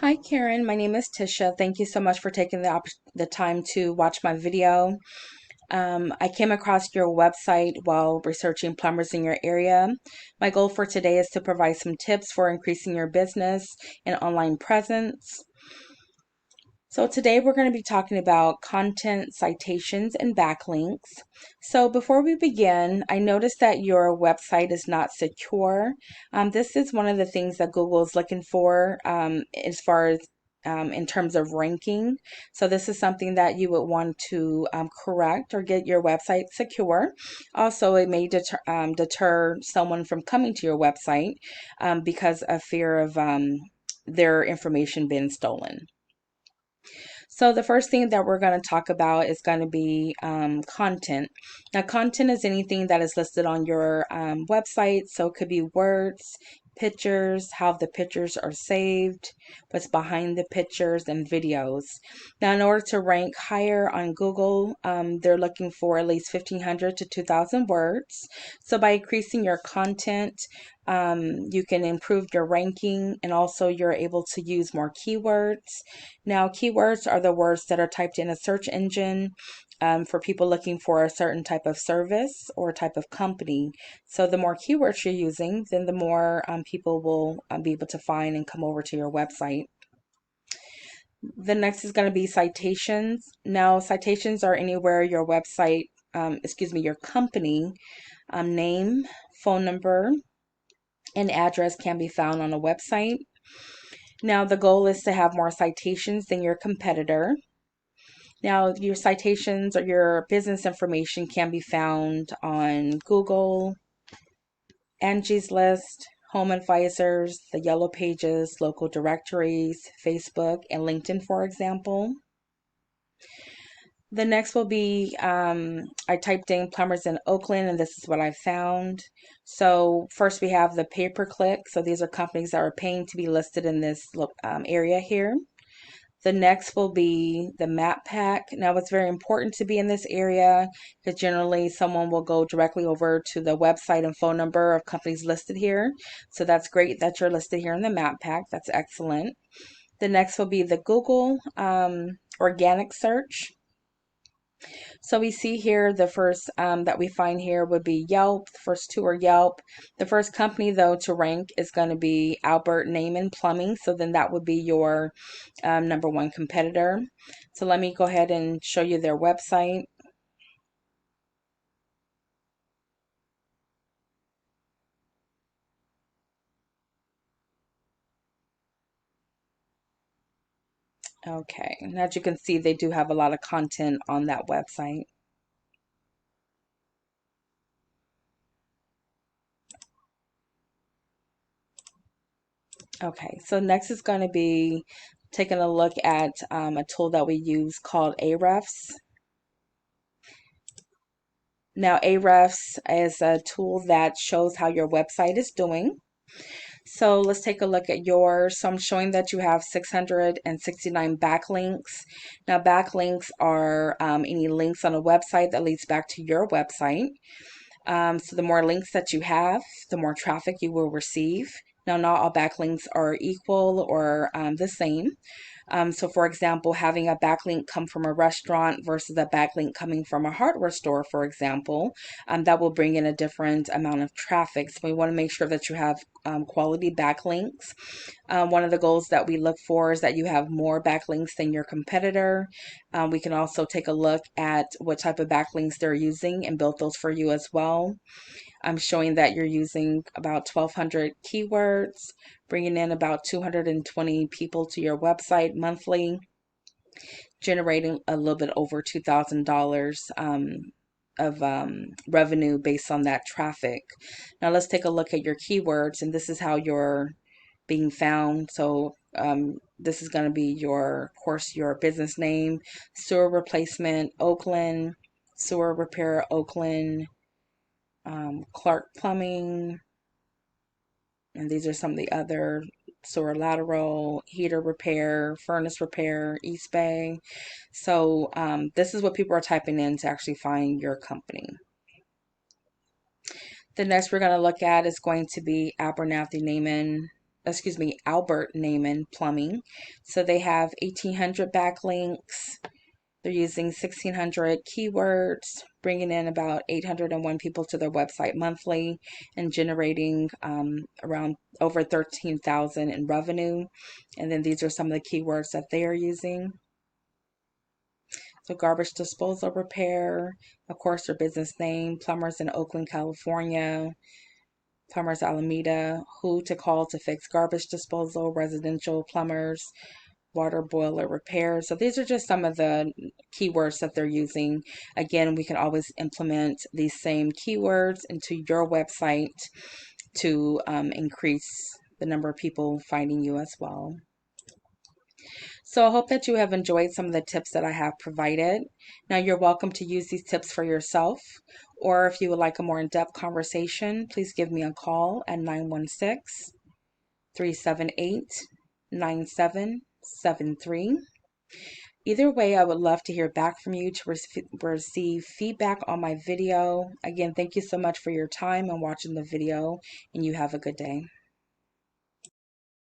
Hi Karen, my name is Tisha. Thank you so much for taking the time to watch my video. I came across your website while researching plumbers in your area. My goal for today is to provide some tips for increasing your business and online presence. So today we're going to be talking about content, citations, and backlinks. So before we begin, I noticed that your website is not secure. This is one of the things that Google is looking for as far as in terms of ranking. So this is something that you would want to correct or get your website secure. Also, it may deter someone from coming to your website because of fear of their information being stolen. So the first thing that we're going to talk about is going to be content. Now, content is anything that is listed on your website. So it could be words, pictures, how the pictures are saved, what's behind the pictures, and videos. Now, in order to rank higher on Google, they're looking for at least 1,500 to 2,000 words. So by increasing your content, you can improve your ranking, and also you're able to use more keywords. Now, keywords are the words that are typed in a search engine for people looking for a certain type of service or type of company. So, the more keywords you're using, then the more people will be able to find and come over to your website. The next is going to be citations. Now, citations are anywhere your website, your company name, phone number, and address can be found on a website. Now, the goal is to have more citations than your competitor. Now, your citations or your business information can be found on Google, Angie's List, Home Advisors, the Yellow Pages, local directories, Facebook, and LinkedIn, for example. The next will be I typed in plumbers in Oakland, and this is what I found. So, first we have the pay per click. So, these are companies that are paying to be listed in this area here. The next will be the map pack. Now, it's very important to be in this area because generally someone will go directly over to the website and phone number of companies listed here. So that's great that you're listed here in the map pack. That's excellent. The next will be the Google organic search. So we see here the first that we find here would be Yelp. The first two are Yelp. The first company, though, to rank is going to be Albert Naaman Plumbing. So then that would be your number one competitor. So let me go ahead and show you their website. Okay, and as you can see, they do have a lot of content on that website. Okay, so next is going to be taking a look at a tool that we use called Ahrefs. Now, Ahrefs is a tool that shows how your website is doing. So let's take a look at yours. So I'm showing that you have 669 backlinks. Now, backlinks are any links on a website that leads back to your website. So the more links that you have, the more traffic you will receive. Now, not all backlinks are equal or the same. So, for example, having a backlink come from a restaurant versus a backlink coming from a hardware store, for example, that will bring in a different amount of traffic. So, we want to make sure that you have quality backlinks. One of the goals that we look for is that you have more backlinks than your competitor. We can also take a look at what type of backlinks they're using and build those for you as well. I'm showing that you're using about 1,200 keywords, bringing in about 220 people to your website monthly, generating a little bit over $2,000 of revenue based on that traffic. Now let's take a look at your keywords, and this is how you're being found. So this is going to be your, of course, your business name, sewer replacement, Oakland, sewer repair, Oakland, Clark Plumbing, and these are some of the other sewer lateral, heater repair, furnace repair, East Bay. So this is what people are typing in to actually find your company. The next we're going to look at is going to be Abernathy Naaman Albert Naaman Plumbing. So they have 1,800 backlinks. They're using 1,600 keywords, bringing in about 801 people to their website monthly and generating around over 13,000 in revenue. And then these are some of the keywords that they are using. So garbage disposal repair, of course, their business name, Plumbers in Oakland, California, Plumbers Alameda, who to call to fix garbage disposal, residential plumbers, water boiler repair. So these are just some of the keywords that they're using. Again, we can always implement these same keywords into your website to increase the number of people finding you as well. So I hope that you have enjoyed some of the tips that I have provided. Now you're welcome to use these tips for yourself, or if you would like a more in-depth conversation, please give me a call at 916-378-9773. Either way, I would love to hear back from you to receive feedback on my video. Again, thank you so much for your time and watching the video, and you have a good day.